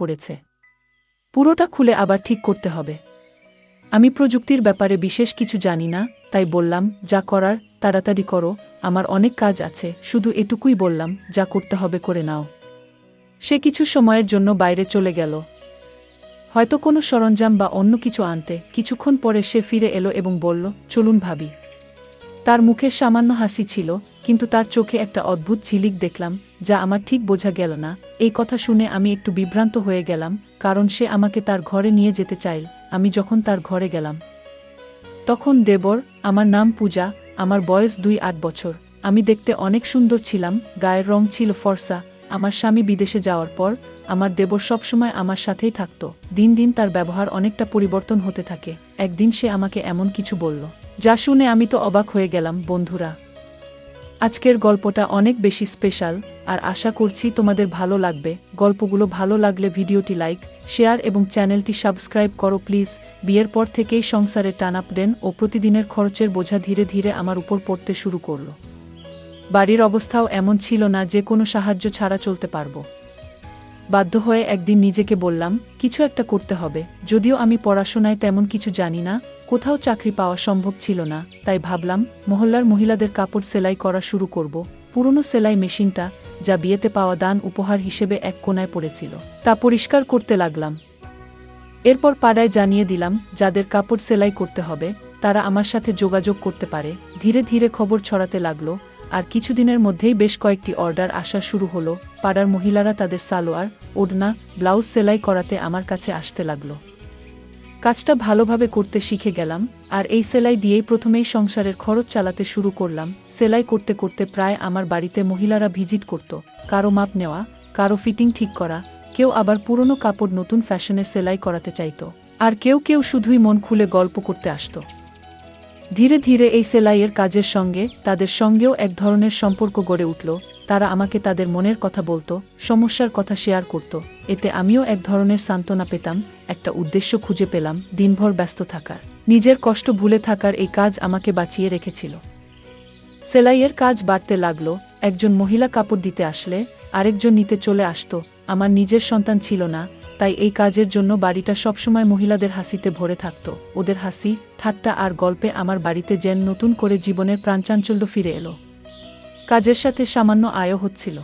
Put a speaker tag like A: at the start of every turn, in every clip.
A: পড়েছে। পুরোটা খুলে আবার ঠিক করতে হবে। আমি প্রযুক্তির ব্যাপারে বিশেষ কিছু জানি না, তাই বললাম, যা করার তাড়াতাড়ি করো, আমার অনেক কাজ আছে। শুধু এটুকুই বললাম, যা করতে হবে করে নাও। সে কিছু সময়ের জন্য বাইরে চলে গেল, হয়তো কোনো সরঞ্জাম বা অন্য কিছু আনতে। কিছুক্ষণ পরে সে ফিরে এলো এবং বলল, চলুন ভাবি। তার মুখে সামান্য হাসি ছিল, কিন্তু তার চোখে একটা অদ্ভুত ঝিলিক দেখলাম, যা আমার ঠিক বোঝা গেল না। এই কথা শুনে আমি একটু বিভ্রান্ত হয়ে গেলাম, কারণ সে আমাকে তার ঘরে নিয়ে যেতে চাইল। আমি যখন তার ঘরে গেলাম, তখন দেবর, আমার নাম পূজা, আমার বয়স 2-8 বছর। আমি দেখতে অনেক সুন্দর ছিলাম, গায়ের রং ছিল ফর্সা। আমার স্বামী বিদেশে যাওয়ার পর আমার দেবর সবসময় আমার সাথেই থাকত। দিন দিন তার ব্যবহার অনেকটা পরিবর্তন হতে থাকে। একদিন সে আমাকে এমন কিছু বলল, যা শুনে আমি তো অবাক হয়ে গেলাম। বন্ধুরা, আজকের গল্পটা অনেক বেশি স্পেশাল, আর আশা করছি তোমাদের ভালো লাগবে। গল্পগুলো ভালো লাগলে ভিডিওটি লাইক, শেয়ার এবং চ্যানেলটি সাবস্ক্রাইব করো প্লিজ। বিয়ের পর থেকেই সংসারে টানাপোড়েন ও প্রতিদিনের খরচের বোঝা ধীরে ধীরে আমার উপর পড়তে শুরু করলো। বাড়ির অবস্থাও এমন ছিল না যে কোনো সাহায্য ছাড়া চলতে পারবো। বাধ্য হয়ে একদিন নিজেকে বললাম, কিছু একটা করতে হবে। যদিও আমি পড়াশোনায় তেমন কিছু জানি না, কোথাও চাকরি পাওয়া সম্ভব ছিল না, তাই ভাবলাম মহল্লার মহিলাদের কাপড় সেলাই করা শুরু করব। পুরনো সেলাই মেশিনটা, যা বিয়েতে পাওয়া দান উপহার হিসেবে এক কোণায় পড়েছিল, তা পরিষ্কার করতে লাগলাম। এরপর পাড়ায় জানিয়ে দিলাম, যাদের কাপড় সেলাই করতে হবে তারা আমার সাথে যোগাযোগ করতে পারে। ধীরে ধীরে খবর ছড়াতে লাগলো, আর কিছুদিনের মধ্যেই বেশ কয়েকটি অর্ডার আসা শুরু হলো। পাড়ার মহিলারা তাদের সালোয়ার, ওড়না, ব্লাউজ সেলাই করাতে আমার কাছে আসতে লাগলো। কাজটা ভালোভাবে করতে শিখে গেলাম, আর এই সেলাই দিয়েই প্রথমেই সংসারের খরচ চালাতে শুরু করলাম। সেলাই করতে করতে প্রায় আমার বাড়িতে মহিলারা ভিজিট করত, কারো মাপ নেওয়া, কারো ফিটিং ঠিক করা, কেউ আবার পুরনো কাপড় নতুন ফ্যাশনের সেলাই করাতে চাইত, আর কেউ কেউ শুধুই মন খুলে গল্প করতে আসত। ধীরে ধীরে এই সেলাইয়ের কাজের সঙ্গে তাদের সঙ্গেও এক ধরনের সম্পর্ক গড়ে উঠল। তারা আমাকে তাদের মনের কথা বলতো, সমস্যার কথা শেয়ার করত। এতে আমিও এক ধরনের সান্ত্বনা পেতাম, একটা উদ্দেশ্য খুঁজে পেলাম। দিনভর ব্যস্ত থাকার, নিজের কষ্ট ভুলে থাকার এই কাজ আমাকে বাঁচিয়ে রেখেছিল। সেলাইয়ের কাজ বাড়তে লাগলো। একজন মহিলা কাপড় দিতে আসলে আরেকজন নিতে চলে আসতো। আমার নিজের সন্তান ছিল না, তাই এই কাজের জন্য বাড়িটা সবসময় মহিলাদের হাসিতে ভরে থাকত। ওদের হাসি, ঠাট্টা আর গল্পে আমার বাড়িতে যেন নতুন করে জীবনের প্রাণচাঞ্চল্য ফিরে এলো। কাজের সাথে সামান্য আয়ও হচ্ছিল,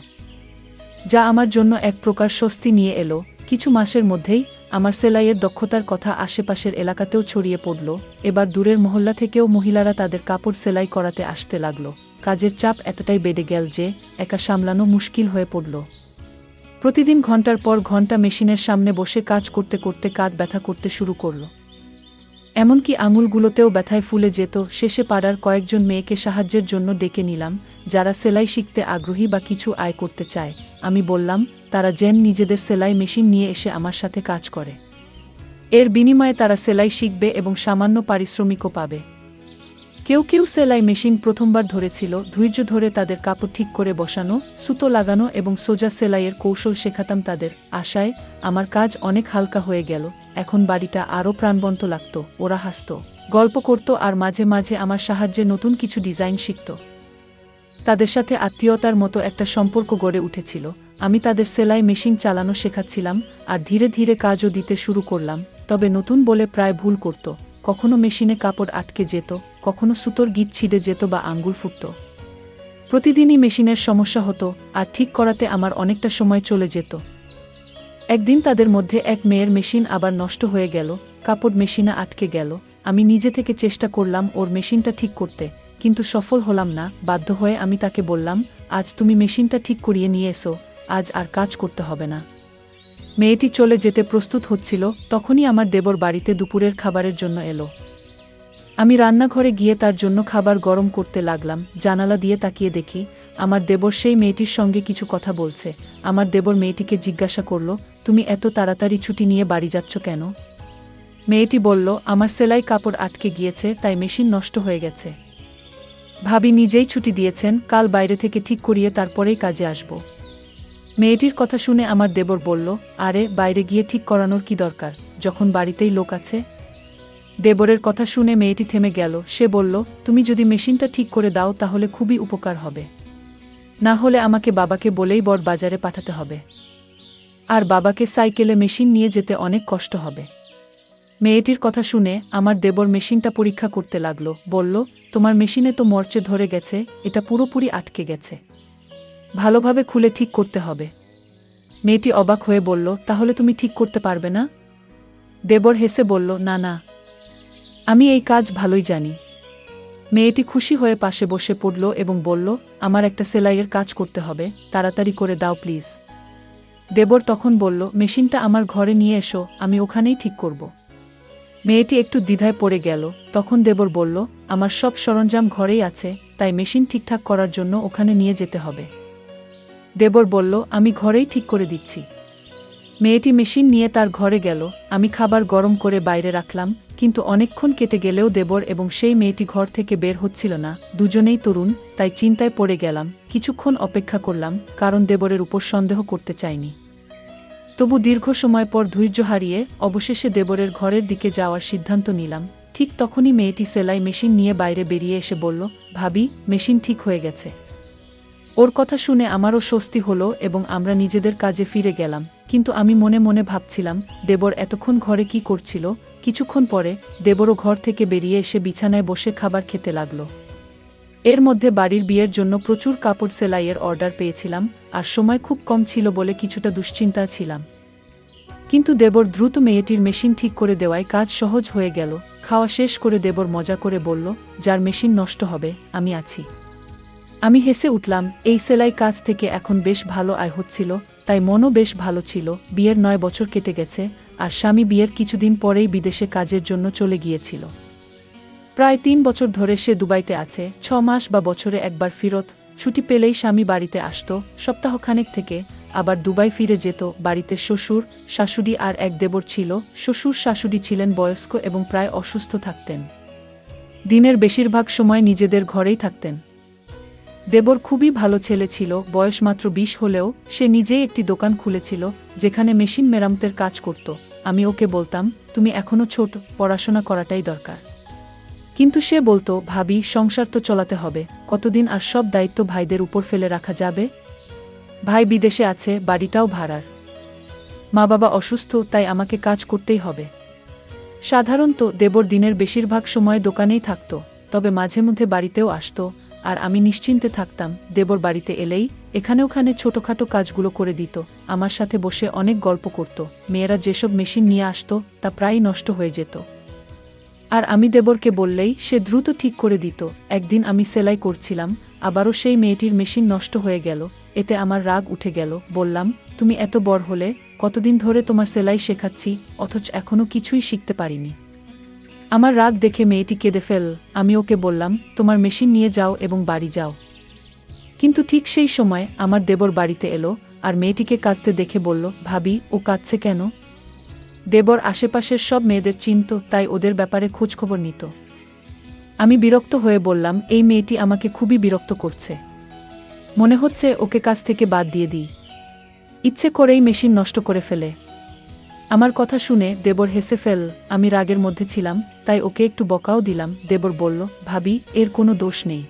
A: যা আমার জন্য এক প্রকার স্বস্তি নিয়ে এলো। কিছু মাসের মধ্যেই আমার সেলাইয়ের দক্ষতার কথা আশেপাশের এলাকাতেও ছড়িয়ে পড়ল। এবার দূরের মহল্লা থেকেও মহিলারা তাদের কাপড় সেলাই করাতে আসতে লাগলো। কাজের চাপ এতটাই বেড়ে গেল যে একা সামলানো মুশকিল হয়ে পড়ল। প্রতিদিন ঘন্টার পর ঘন্টা মেশিনের সামনে বসে কাজ করতে করতে কাঁধ ব্যথা করতে শুরু করল। এমনকি আঙুলগুলোতেও ব্যথায় ফুলে যেত। শেষে পাড়ার কয়েকজন মেয়েকে সাহায্যের জন্য ডেকে নিলাম, যারা সেলাই শিখতে আগ্রহী বা কিছু আয় করতে চায়। আমি বললাম, তারা যেন নিজেদের সেলাই মেশিন নিয়ে এসে আমার সাথে কাজ করে। এর বিনিময়ে তারা সেলাই শিখবে এবং সামান্য পারিশ্রমিকও পাবে। কেউ কেউ সেলাই মেশিন প্রথমবার ধরেছিল। ধৈর্য ধরে তাদের কাপড় ঠিক করে বসানো, সুতো লাগানো এবং সোজা সেলাইয়ের কৌশল শেখাতাম তাদের। আশায় আমার কাজ অনেক হালকা হয়ে গেল। এখন বাড়িটা আরও প্রাণবন্ত লাগত। ওরা হাসত, গল্প করত, আর মাঝে মাঝে আমার সাহায্যে নতুন কিছু ডিজাইন শিখত। তাদের সাথে আত্মীয়তার মতো একটা সম্পর্ক গড়ে উঠেছিল। আমি তাদের সেলাই মেশিন চালানো শেখাচ্ছিলাম, আর ধীরে ধীরে কাজও দিতে শুরু করলাম। তবে নতুন বলে প্রায় ভুল করত। কখনো মেশিনে কাপড় আটকে যেত, কখনো সুতোর গিঁট ছিঁড়ে যেত বা আঙ্গুল ফুটত। প্রতিদিনই মেশিনের সমস্যা হতো, আর ঠিক করাতে আমার অনেকটা সময় চলে যেত। একদিন তাদের মধ্যে এক মেয়ের মেশিন আবার নষ্ট হয়ে গেল, কাপড় মেশিনে আটকে গেল। আমি নিজে থেকে চেষ্টা করলাম ওর মেশিনটা ঠিক করতে, কিন্তু সফল হলাম না। বাধ্য হয়ে আমি তাকে বললাম, আজ তুমি মেশিনটা ঠিক করিয়ে নিয়ে এসো, আজ আর কাজ করতে হবে না। মেয়েটি চলে যেতে প্রস্তুত হচ্ছিল, তখনই আমার দেবর বাড়িতে দুপুরের খাবারের জন্য এলো। আমি রান্নাঘরে গিয়ে তার জন্য খাবার গরম করতে লাগলাম। জানালা দিয়ে তাকিয়ে দেখি আমার দেবর সেই মেয়েটির সঙ্গে কিছু কথা বলছে। আমার দেবর মেয়েটিকে জিজ্ঞাসা করল, তুমি এত তাড়াতাড়ি ছুটি নিয়ে বাড়ি যাচ্ছ কেন? মেয়েটি বলল, আমার সেলাই কাপড় আটকে গিয়েছে, তাই মেশিন নষ্ট হয়ে গেছে। ভাবি নিজেই ছুটি দিয়েছেন, কাল বাইরে থেকে ঠিক করিয়ে তারপরেই কাজে আসব। মেয়েটির কথা শুনে আমার দেবর বলল, আরে বাইরে গিয়ে ঠিক করানোর কি দরকার, যখন বাড়িতেই লোক আছে? দেবরের কথা শুনে মেয়েটি থেমে গেল। সে বলল, তুমি যদি মেশিনটা ঠিক করে দাও তাহলে খুবই উপকার হবে, না হলে আমাকে বাবাকে বলেই বড় বাজারে পাঠাতে হবে। আর বাবাকে সাইকেলে মেশিন নিয়ে যেতে অনেক কষ্ট হবে। মেয়েটির কথা শুনে আমার দেবর মেশিনটা পরীক্ষা করতে লাগলো, বলল, তোমার মেশিনে তো মরচে ধরে গেছে, এটা পুরোপুরি আটকে গেছে, ভালোভাবে খুলে ঠিক করতে হবে। মেয়েটি অবাক হয়ে বলল, তাহলে তুমি ঠিক করতে পারবে না? দেবর হেসে বলল, না না, আমি এই কাজ ভালোই জানি। মেয়েটি খুশি হয়ে পাশে বসে পড়ল এবং বলল, আমার একটা সেলাইয়ের কাজ করতে হবে, তাড়াতাড়ি করে দাও প্লিজ। দেবর তখন বলল, মেশিনটা আমার ঘরে নিয়ে এসো, আমি ওখানেই ঠিক করব। মেয়েটি একটু দ্বিধায় পড়ে গেল। তখন দেবর বলল, আমার সব সরঞ্জাম ঘরেই আছে, তাই মেশিন ঠিকঠাক করার জন্য ওখানে নিয়ে যেতে হবে। দেবর বলল, আমি ঘরেই ঠিক করে দিচ্ছি। মেয়েটি মেশিন নিয়ে তার ঘরে গেল। আমি খাবার গরম করে বাইরে রাখলাম, কিন্তু অনেকক্ষণ কেটে গেলেও দেবর এবং সেই মেয়েটি ঘর থেকে বের হচ্ছিল না। দুজনেই তরুণ, তাই চিন্তায় পড়ে গেলাম। কিছুক্ষণ অপেক্ষা করলাম, কারণ দেবরের উপর সন্দেহ করতে চাইনি। তবু দীর্ঘ সময় পর ধৈর্য হারিয়ে অবশেষে দেবরের ঘরের দিকে যাওয়ার সিদ্ধান্ত নিলাম। ঠিক তখনই মেয়েটি সেলাই মেশিন নিয়ে বাইরে বেরিয়ে এসে বলল, ভাবি, মেশিন ঠিক হয়ে গেছে। ওর কথা শুনে আমারও স্বস্তি হলো এবং আমরা নিজেদের কাজে ফিরে গেলাম। কিন্তু আমি মনে মনে ভাবছিলাম, দেবর এতক্ষণ ঘরে কি করছিল। কিছুক্ষণ পরে দেবরও ঘর থেকে বেরিয়ে এসে বিছানায় বসে খাবার খেতে লাগল। এর মধ্যে বাড়ির বিয়ের জন্য প্রচুর কাপড় সেলাইয়ের অর্ডার পেয়েছিলাম, আর সময় খুব কম ছিল বলে কিছুটা দুশ্চিন্তা ছিলাম। কিন্তু দেবর দ্রুত মেয়েটির মেশিন ঠিক করে দেওয়ায় কাজ সহজ হয়ে গেল। খাওয়া শেষ করে দেবর মজা করে বলল, যার মেশিন নষ্ট হবে, আমি আছি। আমি হেসে উঠলাম। এই সেলাই কাজ থেকে এখন বেশ ভালো আয় হচ্ছিল, তাই মনও বেশ ভালো ছিল। বিয়ের 9 বছর কেটে গেছে, আর স্বামী বিয়ের কিছুদিন পরেই বিদেশে কাজের জন্য চলে গিয়েছিল। প্রায় 3 বছর ধরে সে দুবাইতে আছে। 6 মাস বা বছরে একবার ফিরত ছুটি পেলেই স্বামী বাড়িতে আসতো, সপ্তাহখানেক থেকে আবার দুবাই ফিরে যেত। বাড়িতে শ্বশুর, শাশুড়ি আর এক দেবর ছিল। শ্বশুর শাশুড়ি ছিলেন বয়স্ক এবং প্রায় অসুস্থ থাকতেন। দিনের বেশিরভাগ সময় নিজেদের ঘরেই থাকতেন। দেবর খুবই ভালো ছেলে ছিল। বয়স মাত্র 20 হলেও সে নিজেই একটি দোকান খুলেছিল, যেখানে মেশিন মেরামতের কাজ করত। আমি ওকে বলতাম, তুমি এখনো ছোট, পড়াশোনা করাটাই দরকার। কিন্তু সে বলতো, ভাবি, সংসার তো চলাতে হবে, কতদিন আর সব দায়িত্ব ভাইদের উপর ফেলে রাখা যাবে? ভাই বিদেশে আছে, বাড়িটাও ভাড়ার। মা বাবা অসুস্থ, তাই আমাকে কাজ করতেই হবে। সাধারণত দেবর দিনের বেশিরভাগ সময় দোকানেই থাকত, তবে মাঝে মধ্যে বাড়িতেও আসতো, আর আমি নিশ্চিন্তে থাকতাম। দেবর বাড়িতে এলেই এখানে ওখানে ছোটখাটো কাজগুলো করে দিত। আমার সাথে বসে অনেক গল্প করত। মেয়েরা যেসব মেশিন নিয়ে আসতো তা প্রায়ই নষ্ট হয়ে যেত, আর আমি দেবরকে বললেই সে দ্রুত ঠিক করে দিত। একদিন আমি সেলাই করছিলাম, আবারও সেই মেয়েটির মেশিন নষ্ট হয়ে গেল। এতে আমার রাগ উঠে গেল। বললাম, তুমি এত বড় হলে, কতদিন ধরে তোমার সেলাই শেখাচ্ছি, অথচ এখনো কিছুই শিখতে পারিনি। আমার রাগ দেখে মেয়েটি কেঁদে ফেল। আমি ওকে বললাম, তোমার মেশিন নিয়ে যাও এবং বাড়ি যাও। কিন্তু ঠিক সেই সময় আমার দেবর বাড়িতে এলো, আর মেয়েটিকে কাঁদতে দেখে বলল, ভাবি, ও কাঁদছে কেন? দেবর আশেপাশের সব মেয়েদের চিনত, তাই ওদের ব্যাপারে খোঁজখবর নিত। আমি বিরক্ত হয়ে বললাম, এই মেয়েটি আমাকে খুবই বিরক্ত করছে, মনে হচ্ছে ওকে কাজ থেকে বাদ দিয়ে দিই। ইচ্ছে করেই মেশিন নষ্ট করে ফেলে। আমার কথা শুনে দেবর হেসে ফেল। আমি রাগের মধ্যে ছিলাম, তাই ওকে একটু বকাও দিলাম। দেবর বলল, ভাবি, এর কোনো দোষ নেই।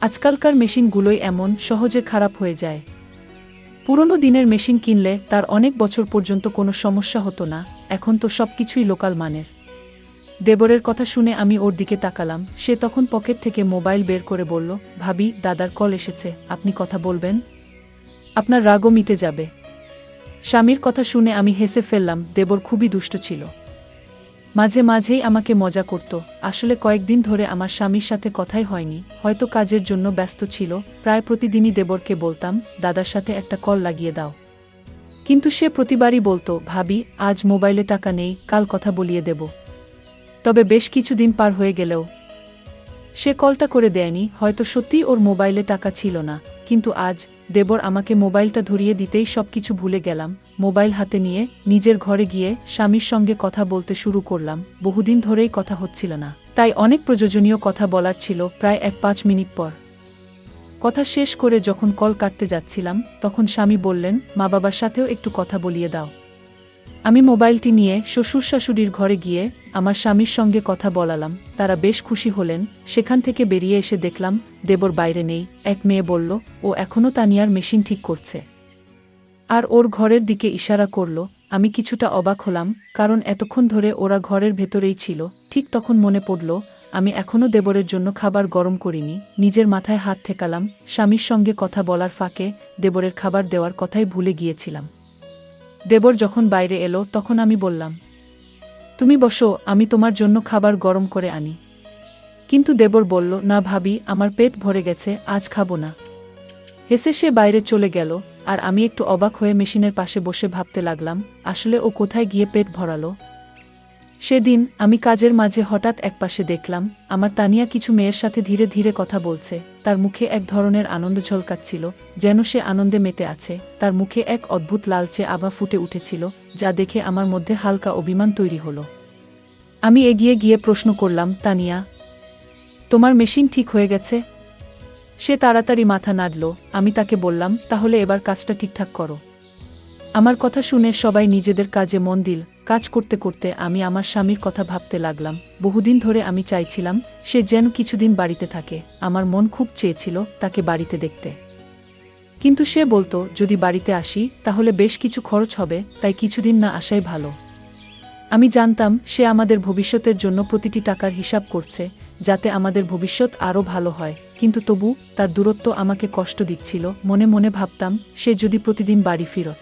A: আজকালকার মেশিনগুলোই এমন, সহজে খারাপ হয়ে যায়। পুরনো দিনের মেশিন কিনলে তার অনেক বছর পর্যন্ত কোনো সমস্যা হতো না, এখন তো সবকিছুই লোকাল মানের। দেবরের কথা শুনে আমি ওর দিকে তাকালাম। সে তখন পকেট থেকে মোবাইল বের করে বলল, ভাবি, দাদার কল এসেছে, আপনি কথা বলবেন, আপনার রাগও মিটে যাবে। স্বামীর কথা শুনে আমি হেসে ফেললাম। দেবর খুবই দুষ্ট ছিল, মাঝে মাঝেই আমাকে মজা করত। আসলে কয়েকদিন ধরে আমার স্বামীর সাথে কথাই হয়নি, হয়তো কাজের জন্য ব্যস্ত ছিল। প্রায় প্রতিদিনই দেবরকে বলতাম, দাদার সাথে একটা কল লাগিয়ে দাও, কিন্তু সে প্রতিবারই বলতো, ভাবি, আজ মোবাইলে টাকা নেই, কাল কথা বলিয়ে দেব। তবে বেশ কিছুদিন পার হয়ে গেলেও সে কলটা করে দেয়নি। হয়তো সত্যিই ওর মোবাইলে টাকা ছিল না। কিন্তু আজ দেবর আমাকে মোবাইলটা ধরিয়ে দিতেই সবকিছু ভুলে গেলাম। মোবাইল হাতে নিয়ে নিজের ঘরে গিয়ে স্বামীর সঙ্গে কথা বলতে শুরু করলাম। বহুদিন ধরেই কথা হচ্ছিল না, তাই অনেক প্রয়োজনীয় কথা বলার ছিল। প্রায় 1-5 মিনিট পর কথা শেষ করে যখন কল কাটতে যাচ্ছিলাম, তখন স্বামী বললেন, মা বাবার সাথেও একটু কথা বলিয়ে দাও। আমি মোবাইলটি নিয়ে শ্বশুর শাশুড়ির ঘরে গিয়ে আমার স্বামীর সঙ্গে কথা বলালাম। তারা বেশ খুশি হলেন। সেখান থেকে বেরিয়ে এসে দেখলাম দেবর বাইরে নেই। এক মেয়ে বলল, ও এখনও তানিয়ার মেশিন ঠিক করছে। আর ওর ঘরের দিকে ইশারা করল। আমি কিছুটা অবাক হলাম, কারণ এতক্ষণ ধরে ওরা ঘরের ভেতরেই ছিল। ঠিক তখন মনে পড়ল আমি এখনও দেবরের জন্য খাবার গরম করিনি। নিজের মাথায় হাত ঠেকালাম। স্বামীর সঙ্গে কথা বলার ফাঁকে দেবরের খাবার দেওয়ার কথাই ভুলে গিয়েছিলাম। দেবর যখন বাইরে এলো তখন আমি বললাম, তুমি বসো, আমি তোমার জন্য খাবার গরম করে আনি। কিন্তু দেবর বলল, না ভাবি, আমার পেট ভরে গেছে, আজ খাবো না। হেসে সে বাইরে চলে গেল। আর আমি একটু অবাক হয়ে মেশিনের পাশে বসে ভাবতে লাগলাম, আসলে ও কোথায় গিয়ে পেট ভরালো। সেদিন আমি কাজের মাঝে হঠাৎ একপাশে দেখলাম আমার তানিয়া কিছু মেয়ের সাথে ধীরে ধীরে কথা বলছে। তার মুখে এক ধরনের আনন্দ ঝলকাচ্ছিল, যেন সে আনন্দে মেতে আছে। তার মুখে এক অদ্ভুত লালচে আভা ফুটে উঠেছিল, যা দেখে আমার মধ্যে হালকা অভিমান তৈরি হলো। আমি এগিয়ে গিয়ে প্রশ্ন করলাম, তানিয়া, তোমার মেশিন ঠিক হয়ে গেছে? সে তাড়াতাড়ি মাথা নাড়ল। আমি তাকে বললাম, তাহলে এবার কাজটা ঠিকঠাক করো। আমার কথা শুনে সবাই নিজেদের কাজে মন দিল। কাজ করতে করতে আমি আমার স্বামীর কথা ভাবতে লাগলাম। বহুদিন ধরে আমি চাইছিলাম সে যেন কিছুদিন বাড়িতে থাকে। আমার মন খুব চেয়েছিল তাকে বাড়িতে দেখতে, কিন্তু সে বলতো, যদি বাড়িতে আসি তাহলে বেশ কিছু খরচ হবে, তাই কিছুদিন না আসাই ভালো। আমি জানতাম সে আমাদের ভবিষ্যতের জন্য প্রতিটি টাকার হিসাব করছে, যাতে আমাদের ভবিষ্যৎ আরও ভালো হয়। কিন্তু তবু তার দূরত্ব আমাকে কষ্ট দিচ্ছিল। মনে মনে ভাবতাম, সে যদি প্রতিদিন বাড়ি ফিরত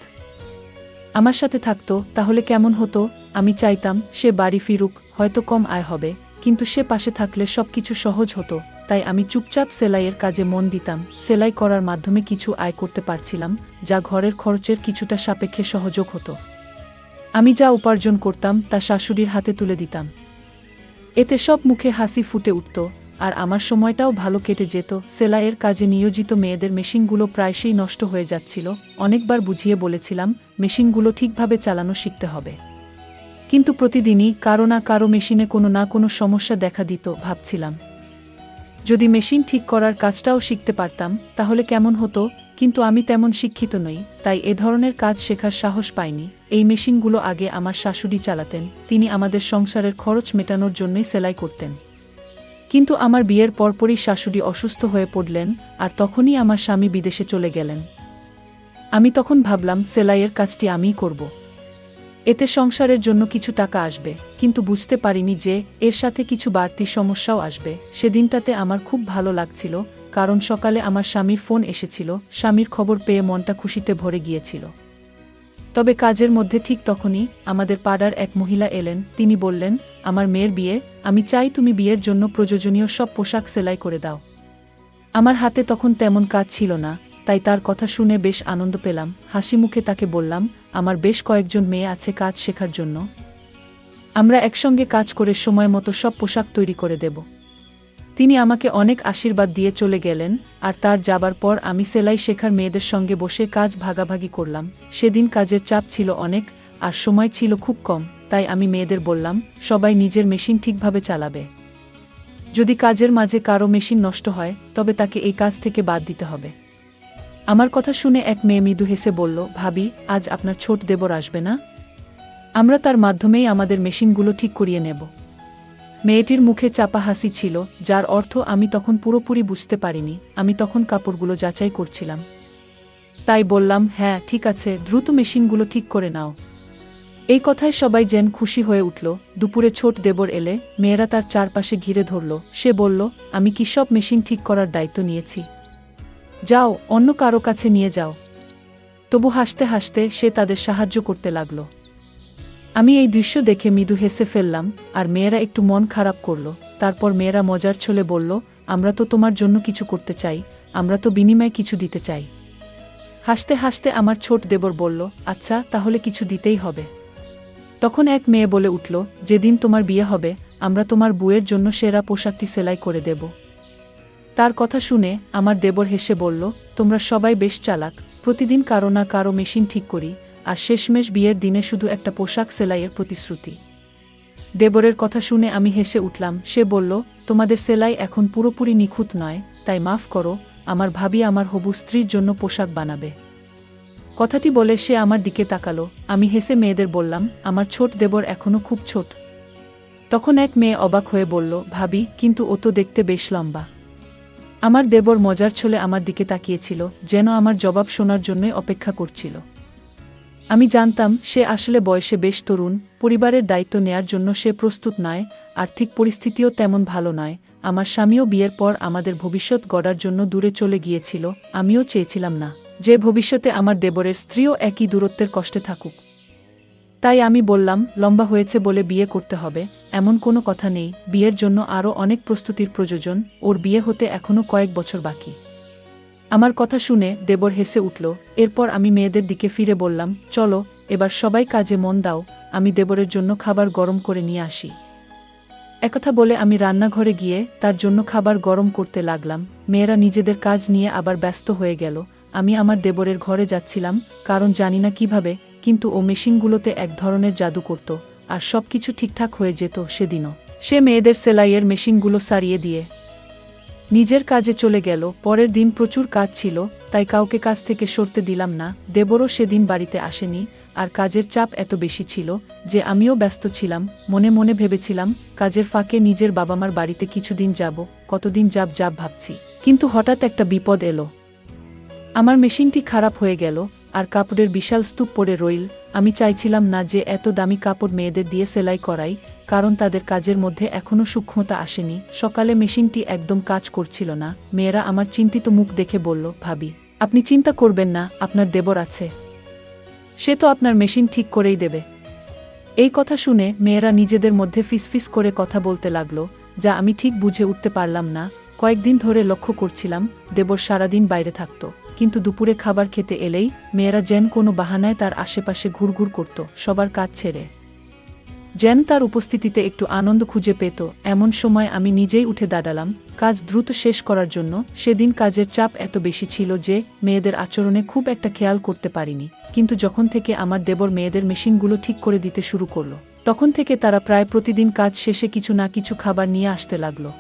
A: আমার সাথে থাকতো তাহলে কেমন হতো। আমি চাইতাম সে বাড়ি ফিরুক, হয়তো কম আয় হবে, কিন্তু সে পাশে থাকলে সবকিছু সহজ হতো। তাই আমি চুপচাপ সেলাইয়ের কাজে মন দিতাম। সেলাই করার মাধ্যমে কিছু আয় করতে পারছিলাম, যা ঘরের খরচের কিছুটা সাপেক্ষে সহযোগ হতো। আমি যা উপার্জন করতাম তা শাশুড়ির হাতে তুলে দিতাম। এতে সব মুখে হাসি ফুটে উঠত, আর আমার সময়টাও ভালো কেটে যেত। সেলাইয়ের কাজে নিয়োজিত মেয়েদের মেশিনগুলো প্রায়শই নষ্ট হয়ে যাচ্ছিল। অনেকবার বুঝিয়ে বলেছিলাম মেশিনগুলো ঠিকভাবে চালানো শিখতে হবে, কিন্তু প্রতিদিনই কারো না কারো মেশিনে কোনো না কোনো সমস্যা দেখা দিত। ভাবছিলাম, যদি মেশিন ঠিক করার কাজটাও শিখতে পারতাম তাহলে কেমন হতো। কিন্তু আমি তেমন শিক্ষিত নই, তাই এ ধরনের কাজ শেখার সাহস পাইনি। এই মেশিনগুলো আগে আমার শাশুড়ি চালাতেন। তিনি আমাদের সংসারের খরচ মেটানোর জন্যই সেলাই করতেন। কিন্তু আমার বিয়ের পরপরই শাশুড়ি অসুস্থ হয়ে পড়লেন, আর তখনই আমার স্বামী বিদেশে চলে গেলেন। আমি তখন ভাবলাম সেলাইয়ের কাজটি আমিই করব। এতে সংসারের জন্য কিছু টাকা আসবে, কিন্তু বুঝতে পারিনি যে এর সাথে কিছু বাড়তি সমস্যাও আসবে। সেদিনটাতে আমার খুব ভালো লাগছিল, কারণ সকালে আমার স্বামীর ফোন এসেছিল। স্বামীর খবর পেয়ে মনটা খুশিতে ভরে গিয়েছিল। তবে কাজের মধ্যে ঠিক তখনই আমাদের পাড়ার এক মহিলা এলেন। তিনি বললেন, আমার মেয়ের বিয়ে, আমি চাই তুমি বিয়ের জন্য প্রয়োজনীয় সব পোশাক সেলাই করে দাও। আমার হাতে তখন তেমন কাজ ছিল না, তাই তার কথা শুনে বেশ আনন্দ পেলাম। হাসি মুখে তাকে বললাম, আমার বেশ কয়েকজন মেয়ে আছে কাজ শেখার জন্য, আমরা একসঙ্গে কাজ করে সময় মতো সব পোশাক তৈরি করে দেব। তিনি আমাকে অনেক আশীর্বাদ দিয়ে চলে গেলেন, আর তার যাবার পর আমি সেলাই শেখার মেয়েদের সঙ্গে বসে কাজ ভাগাভাগি করলাম। সেদিন কাজের চাপ ছিল অনেক, আর সময় ছিল খুব কম। তাই আমি মেয়েদের বললাম, সবাই নিজের মেশিন ঠিকভাবে চালাবে। যদি কাজের মাঝে কারো মেশিন নষ্ট হয় তবে তাকে এই কাজ থেকে বাদ দিতে হবে। আমার কথা শুনে এক মেয়ে মৃদু হেসে বলল, ভাবি, আজ আপনার ছোট দেবর আসবে না? আমরা তার মাধ্যমেই আমাদের মেশিনগুলো ঠিক করিয়ে নেব। মেয়েটির মুখে চাপা হাসি ছিল, যার অর্থ আমি তখন পুরোপুরি বুঝতে পারিনি। আমি তখন কাপড়গুলো যাচাই করছিলাম, তাই বললাম, হ্যাঁ ঠিক আছে, দ্রুত মেশিনগুলো ঠিক করে নাও। এই কথায় সবাই যেন খুশি হয়ে উঠল। দুপুরে ছোট দেবর এলে মেয়েরা তার চারপাশে ঘিরে ধরল। সে বলল, আমি কি সব মেশিন ঠিক করার দায়িত্ব নিয়েছি? যাও, অন্য কারো কাছে নিয়ে যাও। তবু হাসতে হাসতে সে তাদের সাহায্য করতে লাগল। আমি এই দৃশ্য দেখে মৃদু হেসে ফেললাম, আর মেয়েরা একটু মন খারাপ করল। তারপর মেয়েরা মজার ছলে বলল, আমরা তো তোমার জন্য কিছু করতে চাই, আমরা তো বিনিময়ে কিছু দিতে চাই। হাসতে হাসতে আমার ছোট দেবর বলল, আচ্ছা তাহলে কিছু দিতেই হবে। তখন এক মেয়ে বলে উঠল, যেদিন তোমার বিয়ে হবে আমরা তোমার বউয়ের জন্য সেরা পোশাকটি সেলাই করে দেব। তার কথা শুনে আমার দেবর হেসে বলল, তোমরা সবাই বেশ চালাক, প্রতিদিন কারো না কারো মেশিন ঠিক করি, আর শেষমেশ বিয়ের দিনে শুধু একটা পোশাক সেলাইয়ের প্রতিশ্রুতি। দেবরের কথা শুনে আমি হেসে উঠলাম। সে বলল, তোমাদের সেলাই এখন পুরোপুরি নিখুঁত নয়, তাই মাফ করো, আমার ভাবি আমার হবু স্ত্রীর জন্য পোশাক বানাবে। কথাটি বলে সে আমার দিকে তাকালো। আমি হেসে মেয়েদের বললাম, আমার ছোট দেবর এখনো খুব ছোট। তখন এক মেয়ে অবাক হয়ে বলল, ভাবি, কিন্তু ও তো দেখতে বেশ লম্বা। আমার দেবর মজার ছলে আমার দিকে তাকিয়েছিল, যেন আমার জবাব শোনার জন্যই অপেক্ষা করছিল। আমি জানতাম সে আসলে বয়সে বেশ তরুণ, পরিবারের দায়িত্ব নেয়ার জন্য সে প্রস্তুত নয়, আর্থিক পরিস্থিতিও তেমন ভালো নয়। আমার স্বামীও বিয়ের পর আমাদের ভবিষ্যৎ গড়ার জন্য দূরে চলে গিয়েছিল, আমিও চেয়েছিলাম না যে ভবিষ্যতে আমার দেবরের স্ত্রীও একই দূরত্বের কষ্টে থাকুক। তাই আমি বললাম, লম্বা হয়েছে বলে বিয়ে করতে হবে এমন কোনো কথা নেই, বিয়ের জন্য আরও অনেক প্রস্তুতির প্রয়োজন, ওর বিয়ে হতে এখনও কয়েক বছর বাকি। আমার কথা শুনে দেবর হেসে উঠল। এরপর আমি মেয়েদের দিকে ফিরে বললাম, চলো এবার সবাই কাজে মন দাও, আমি দেবরের জন্য খাবার গরম করে নিয়ে আসি। একথা বলে আমি রান্নাঘরে গিয়ে তার জন্য খাবার গরম করতে লাগলাম। মেয়েরা নিজেদের কাজ নিয়ে আবার ব্যস্ত হয়ে গেল। আমি আমার দেবরের ঘরে যাচ্ছিলাম, কারণ জানি না কিভাবে, কিন্তু ও মেশিনগুলোতে এক ধরনের জাদু করত, আর সব কিছু ঠিকঠাক হয়ে যেত। সেদিনও সে মেয়েদের সেলাইয়ের মেশিনগুলো সারিয়ে দিয়ে নিজের কাজে চলে গেল। পরের দিন প্রচুর কাজ ছিল, তাই কাউকে কাজ থেকে সরতে দিলাম না। দেবরও সেদিন বাড়িতে আসেনি, আর কাজের চাপ এত বেশি ছিল যে আমিও ব্যস্ত ছিলাম। মনে মনে ভেবেছিলাম কাজের ফাঁকে নিজের বাবা-মার বাড়িতে কিছুদিন যাব, কতদিন যাব ভাবছি। কিন্তু হঠাৎ একটা বিপদ এলো। আমার মেশিনটি খারাপ হয়ে গেল, আর কাপড়ের বিশাল স্তূপ পড়ে রইল। আমি চাইছিলাম না যে এত দামি কাপড় মেয়েদের দিয়ে সেলাই করাই, কারণ তাদের কাজের মধ্যে এখনও সূক্ষ্মতা আসেনি। সকালে মেশিনটি একদম কাজ করছিল না। মেয়েরা আমার চিন্তিত মুখ দেখে বলল, ভাবি, আপনি চিন্তা করবেন না, আপনার দেবর আছে, সে তো আপনার মেশিন ঠিক করেই দেবে। এই কথা শুনে মেয়েরা নিজেদের মধ্যে ফিসফিস করে কথা বলতে লাগলো, যা আমি ঠিক বুঝে উঠতে পারলাম না। কয়েকদিন ধরে লক্ষ্য করছিলাম দেবর সারাদিন বাইরে থাকত, কিন্তু দুপুরে খাবার খেতে এলেই মেয়েরা যেন কোনো বাহানায় তার আশেপাশে ঘুরঘুর করত, সবার কাজ ছেড়ে যেন তার উপস্থিতিতে একটু আনন্দ খুঁজে পেত। এমন সময় আমি নিজেই উঠে দাঁড়ালাম কাজ দ্রুত শেষ করার জন্য। সেদিন কাজের চাপ এত বেশি ছিল যে মেয়েদের আচরণে খুব একটা খেয়াল করতে পারিনি, কিন্তু যখন থেকে আমার দেবর মেয়েদের মেশিনগুলো ঠিক করে দিতে শুরু করলো, তখন থেকে তারা প্রায় প্রতিদিন কাজ শেষে কিছু না কিছু খাবার নিয়ে আসতে লাগলো।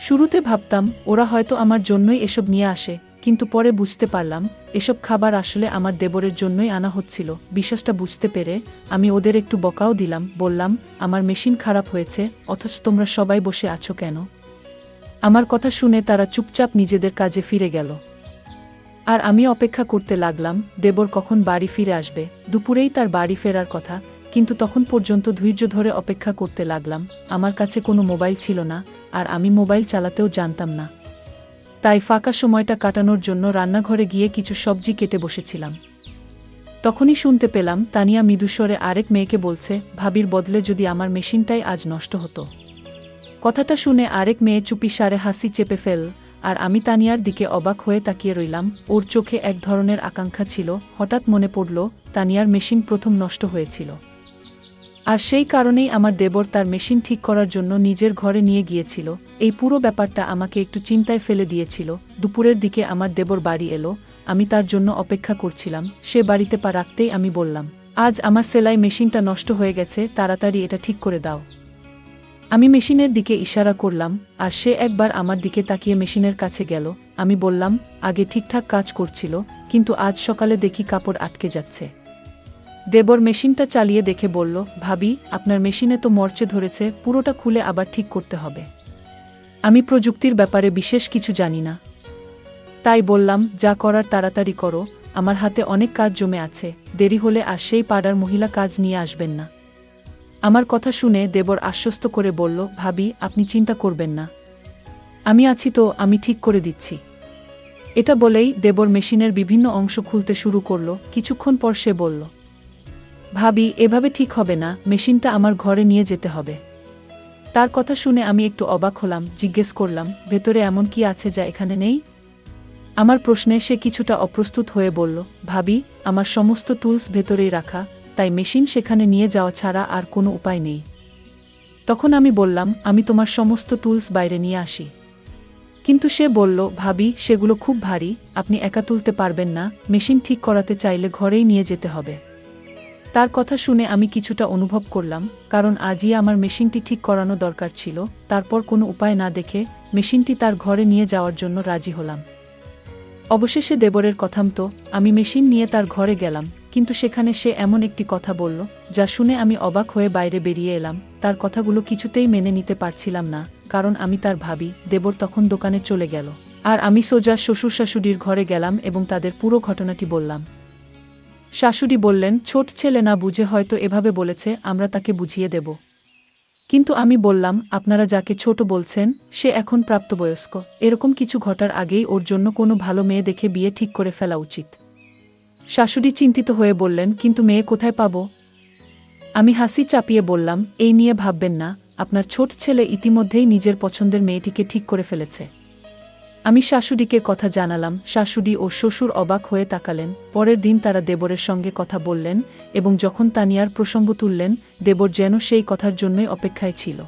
A: শুরুতে ভাবতাম ওরা হয়তো আমার জন্যই এসব নিয়ে আসে, কিন্তু পরে বুঝতে পারলাম এসব খাবার আসলে আমার দেবরের জন্যই আনা হচ্ছিল। বিশ্বাসটা বুঝতে পেরে আমি ওদের একটু বকাও দিলাম, বললাম, আমার মেশিন খারাপ হয়েছে, অথচ তোমরা সবাই বসে আছো কেন? আমার কথা শুনে তারা চুপচাপ নিজেদের কাজে ফিরে গেল, আর আমি অপেক্ষা করতে লাগলাম দেবর কখন বাড়ি ফিরে আসবে। দুপুরেই তার বাড়ি ফেরার কথা, কিন্তু তখন পর্যন্ত ধৈর্য ধরে অপেক্ষা করতে লাগলাম। আমার কাছে কোনো মোবাইল ছিল না, আর আমি মোবাইল চালাতেও জানতাম না। তাই ফাঁকা সময়টা কাটানোর জন্য রান্নাঘরে গিয়ে কিছু সবজি কেটে বসেছিলাম। তখনই শুনতে পেলাম তানিয়া মৃদুস্বরে আরেক মেয়েকে বলছে, ভাবির বদলে যদি আমার মেশিনটাই আজ নষ্ট হতো। কথাটা শুনে আরেক মেয়ে চুপিসারে হাসি চেপে ফেল, আর আমি তানিয়ার দিকে অবাক হয়ে তাকিয়ে রইলাম। ওর চোখে এক ধরনের আকাঙ্ক্ষা ছিল। হঠাৎ মনে পড়ল তানিয়ার মেশিন প্রথম নষ্ট হয়েছিল, আর সেই কারণেই আমার দেবর তার মেশিন ঠিক করার জন্য নিজের ঘরে নিয়ে গিয়েছিল। এই পুরো ব্যাপারটা আমাকে একটু চিন্তায় ফেলে দিয়েছিল। দুপুরের দিকে আমার দেবর বাড়ি এলো, আমি তার জন্য অপেক্ষা করছিলাম। সে বাড়িতে পা রাখতেই আমি বললাম, আজ আমার সেলাই মেশিনটা নষ্ট হয়ে গেছে, তাড়াতাড়ি এটা ঠিক করে দাও। আমি মেশিনের দিকে ইশারা করলাম, আর সে একবার আমার দিকে তাকিয়ে মেশিনের কাছে গেল। আমি বললাম, আগে ঠিকঠাক কাজ করছিল, কিন্তু আজ সকালে দেখি কাপড় আটকে যাচ্ছে। দেবর মেশিনটা চালিয়ে দেখে বলল, ভাবি, আপনার মেশিনে তো মরচে ধরেছে, পুরোটা খুলে আবার ঠিক করতে হবে। আমি প্রযুক্তির ব্যাপারে বিশেষ কিছু জানি না, তাই বললাম, যা করার তাড়াতাড়ি করো, আমার হাতে অনেক কাজ জমে আছে, দেরি হলে আর সেই পাড়ার মহিলা কাজ নিয়ে আসবেন না। আমার কথা শুনে দেবর আশ্বস্ত করে বলল, ভাবি, আপনি চিন্তা করবেন না, আমি আছি তো, আমি ঠিক করে দিচ্ছি। এটা বলেই দেবর মেশিনের বিভিন্ন অংশ খুলতে শুরু করলো। কিছুক্ষণ পর সে বলল, ভাবি, এভাবে ঠিক হবে না, মেশিনটা আমার ঘরে নিয়ে যেতে হবে। তার কথা শুনে আমি একটু অবাক হলাম। জিজ্ঞেস করলাম, ভেতরে এমন কি আছে যা এখানে নেই? আমার প্রশ্নে সে কিছুটা অপ্রস্তুত হয়ে বলল, ভাবি, আমার সমস্ত টুলস ভেতরেই রাখা, তাই মেশিন সেখানে নিয়ে যাওয়া ছাড়া আর কোনো উপায় নেই। তখন আমি বললাম, আমি তোমার সমস্ত টুলস বাইরে নিয়ে আসি। কিন্তু সে বলল, ভাবি, সেগুলো খুব ভারী, আপনি একা তুলতে পারবেন না, মেশিন ঠিক করাতে চাইলে ঘরেই নিয়ে যেতে হবে। তার কথা শুনে আমি কিছুটা অনুভব করলাম, কারণ আজই আমার মেশিনটি ঠিক করানো দরকার ছিল। তারপর কোনো উপায় না দেখে মেশিনটি তার ঘরে নিয়ে যাওয়ার জন্য রাজি হলাম। অবশেষে দেবরের কথা মতো আমি মেশিন নিয়ে তার ঘরে গেলাম, কিন্তু সেখানে সে এমন একটি কথা বলল যা শুনে আমি অবাক হয়ে বাইরে বেরিয়ে এলাম। তার কথাগুলো কিছুতেই মেনে নিতে পারছিলাম না, কারণ আমি তার ভাবি। দেবর তখন দোকানে চলে গেল, আর আমি সোজা শ্বশুর শাশুড়ির ঘরে গেলাম এবং তাদের পুরো ঘটনাটি বললাম। শাশুড়ি বললেন, ছোট ছেলে না বুঝে হয়তো এভাবে বলেছে, আমরা তাকে বুঝিয়ে দেব। কিন্তু আমি বললাম, আপনারা যাকে ছোট বলছেন সে এখন প্রাপ্তবয়স্ক, এরকম কিছু ঘটার আগেই ওর জন্য কোনো ভালো মেয়ে দেখে বিয়ে ঠিক করে ফেলা উচিত। শাশুড়ি চিন্তিত হয়ে বললেন, কিন্তু মেয়ে কোথায় পাব? আমি হাসি চাপিয়ে বললাম, এই নিয়ে ভাববেন না, আপনার ছোট ছেলে ইতিমধ্যেই নিজের পছন্দের মেয়েটিকে ঠিক করে ফেলেছে। আমি শাশুড়িকে কথা জানালাম। শাশুড়ি ও শ্বশুর অবাক হয়ে তাকালেন। পরের দিন তারা দেবরের সঙ্গে কথা বললেন এবং যখন তানিয়ার প্রসঙ্গ তুললেন, দেবর যেন সেই কথার জন্যই অপেক্ষায় ছিল।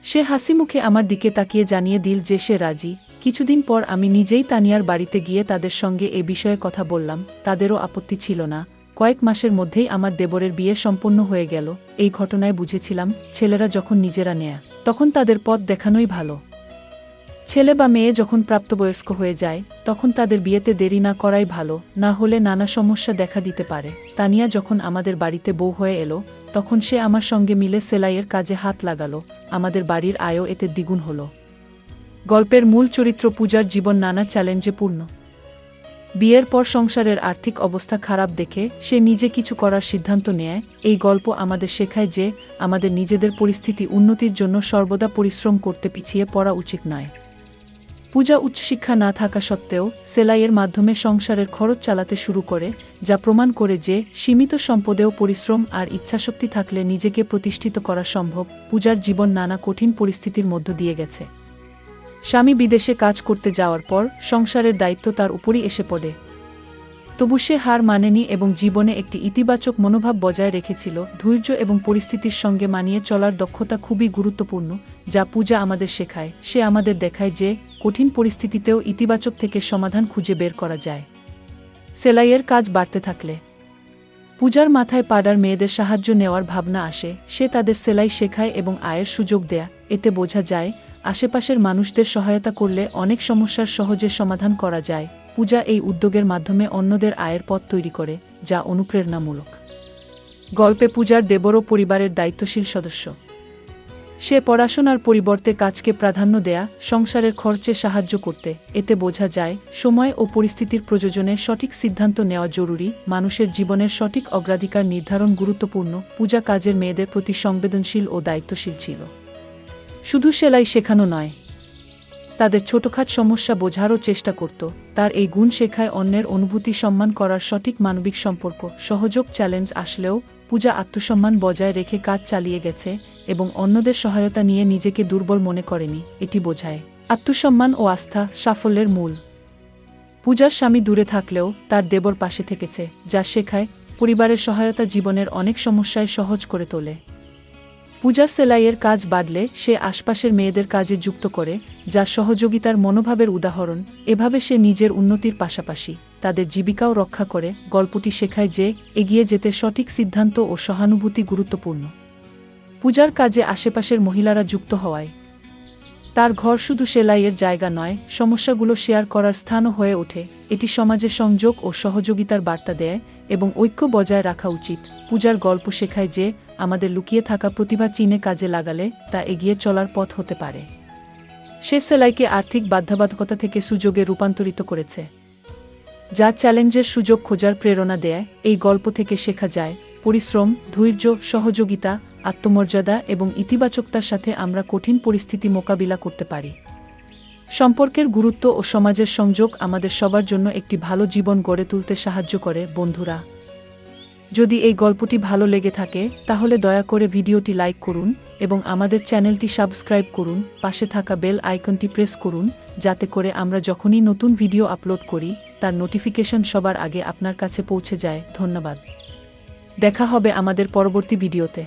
A: সে হাসি মুখে আমার দিকে তাকিয়ে জানিয়ে দিল যে সে রাজি। কিছুদিন পর আমি নিজেই তানিয়ার বাড়িতে গিয়ে তাদের সঙ্গে এ বিষয়ে কথা বললাম। তাদেরও আপত্তি ছিল না। কয়েক মাসের মধ্যেই আমার দেবরের বিয়ে সম্পন্ন হয়ে গেল। এই ঘটনায় বুঝেছিলাম, ছেলেরা যখন নিজেরা নেয় তখন তাদের পথ দেখানোই ভালো। ছেলে বা মেয়ে যখন প্রাপ্তবয়স্ক হয়ে যায় তখন তাদের বিয়েতে দেরি না করাই ভালো, না হলে নানা সমস্যা দেখা দিতে পারে। তানিয়া যখন আমাদের বাড়িতে বউ হয়ে এলো তখন সে আমার সঙ্গে মিলে সেলাইয়ের কাজে হাত লাগালো। আমাদের বাড়ির আয়ও এতে দ্বিগুণ হলো। গল্পের মূল চরিত্র পূজার জীবন নানা চ্যালেঞ্জে পূর্ণ। বিয়ের পর সংসারের আর্থিক অবস্থা খারাপ দেখে সে নিজে কিছু করার সিদ্ধান্ত নেয়। এই গল্প আমাদের শেখায় যে আমাদের নিজেদের পরিস্থিতি উন্নতির জন্য সর্বদা পরিশ্রম করতে পিছিয়ে পড়া উচিত নয়। পূজা উচ্চশিক্ষা না থাকা সত্ত্বেও সেলাইয়ের মাধ্যমে সংসারের খরচ চালাতে শুরু করে, যা প্রমাণ করে যে সীমিত সম্পদেও পরিশ্রম আর ইচ্ছাশক্তি থাকলে নিজেকে প্রতিষ্ঠিত করা সম্ভব। পূজার জীবন নানা কঠিন পরিস্থিতির মধ্য দিয়ে গেছে। স্বামী বিদেশে কাজ করতে যাওয়ার পর সংসারের দায়িত্ব তার উপরই এসে পড়ে। তবু সে হার মানেনি এবং জীবনে একটি ইতিবাচক মনোভাব বজায় রেখেছিল। ধৈর্য এবং পরিস্থিতির সঙ্গে মানিয়ে চলার দক্ষতা খুবই গুরুত্বপূর্ণ, যা পূজা আমাদের শেখায়। সে আমাদের দেখায় যে কঠিন পরিস্থিতিতেও ইতিবাচক থেকে সমাধান খুঁজে বের করা যায়। সেলাইয়ের কাজ বাড়তে থাকলে পূজার মাথায় পাড়ার মেয়েদের সাহায্য নেওয়ার ভাবনা আসে। সে তাদের সেলাই শেখায় এবং আয়ের সুযোগ দেয়। এতে বোঝা যায় আশেপাশের মানুষদের সহায়তা করলে অনেক সমস্যার সহজে সমাধান করা যায়। পূজা এই উদ্যোগের মাধ্যমে অন্যদের আয়ের পথ তৈরি করে, যা অনুপ্রেরণামূলক। গল্পে পূজার দেবরও পরিবারের দায়িত্বশীল সদস্য। সে পড়াশোনার পরিবর্তে কাজকে প্রাধান্য দেয়া, সংসারের খরচে সাহায্য করতে। এতে বোঝা যায় সময় ও পরিস্থিতির প্রয়োজনে সঠিক সিদ্ধান্ত নেওয়া জরুরি। মানুষের জীবনের সঠিক অগ্রাধিকার নির্ধারণ গুরুত্বপূর্ণ। পূজা কাজের মেয়েদের প্রতি সংবেদনশীল ও দায়িত্বশীল ছিল। শুধু সেলাই শেখানো নয়, তাদের ছোটখাট সমস্যা বোঝারও চেষ্টা করত। তার এই গুণ শেখায় অন্যের অনুভূতি সম্মান করার সঠিক মানবিক সম্পর্ক। সহযোগ চ্যালেঞ্জ আসলেও পূজা আত্মসম্মান বজায় রেখে কাজ চালিয়ে গেছে এবং অন্যদের সহায়তা নিয়ে নিজেকে দুর্বল মনে করেনি। এটি বোঝায় আত্মসম্মান ও আস্থা সাফল্যের মূল। পূজার স্বামী দূরে থাকলেও তার দেবর পাশে থেকেছে, যা শেখায় পরিবারের সহায়তা জীবনের অনেক সমস্যায় সহজ করে তোলে। পূজার সেলাইয়ের কাজ বাড়লে সে আশপাশের মেয়েদের কাজে যুক্ত করে, যা সহযোগিতার মনোভাবের উদাহরণ। এভাবে সে নিজের উন্নতির পাশাপাশি তাদের জীবিকাও রক্ষা করে। গল্পটি শেখায় যে এগিয়ে যেতে সঠিক সিদ্ধান্ত ও সহানুভূতি গুরুত্বপূর্ণ। পূজার কাজে আশেপাশের মহিলারা যুক্ত হওয়ায় তার ঘর শুধু সেলাইয়ের জায়গা নয়, সমস্যাগুলো শেয়ার করার স্থানও হয়ে ওঠে। এটি সমাজে সংযোগ ও সহযোগিতার বার্তা দেয় এবং ঐক্য বজায় রাখা উচিত। পূজার গল্প শেখায় যে আমাদের লুকিয়ে থাকা প্রতিভা চিনে কাজে লাগালে তা এগিয়ে চলার পথ হতে পারে। সে সেলাইকে আর্থিক বাধ্যবাধকতা থেকে সুযোগে রূপান্তরিত করেছে, যা চ্যালেঞ্জের সুযোগ খোঁজার প্রেরণা দেয়। এই গল্প থেকে শেখা যায় পরিশ্রম, ধৈর্য, সহযোগিতা, আত্মমর্যাদা এবং ইতিবাচকতার সাথে আমরা কঠিন পরিস্থিতি মোকাবিলা করতে পারি। সম্পর্কের গুরুত্ব ও সমাজের সংযোগ আমাদের সবার জন্য একটি ভালো জীবন গড়ে তুলতে সাহায্য করে। বন্ধুরা, যদি এই গল্পটি ভালো লেগে থাকে তাহলে দয়া করে ভিডিওটি লাইক করুন এবং আমাদের চ্যানেলটি সাবস্ক্রাইব করুন। পাশে থাকা বেল আইকনটি প্রেস করুন, যাতে করে আমরা যখনই নতুন ভিডিও আপলোড করি তার নোটিফিকেশন সবার আগে আপনার কাছে পৌঁছে যায়। ধন্যবাদ। দেখা হবে আমাদের পরবর্তী ভিডিওতে।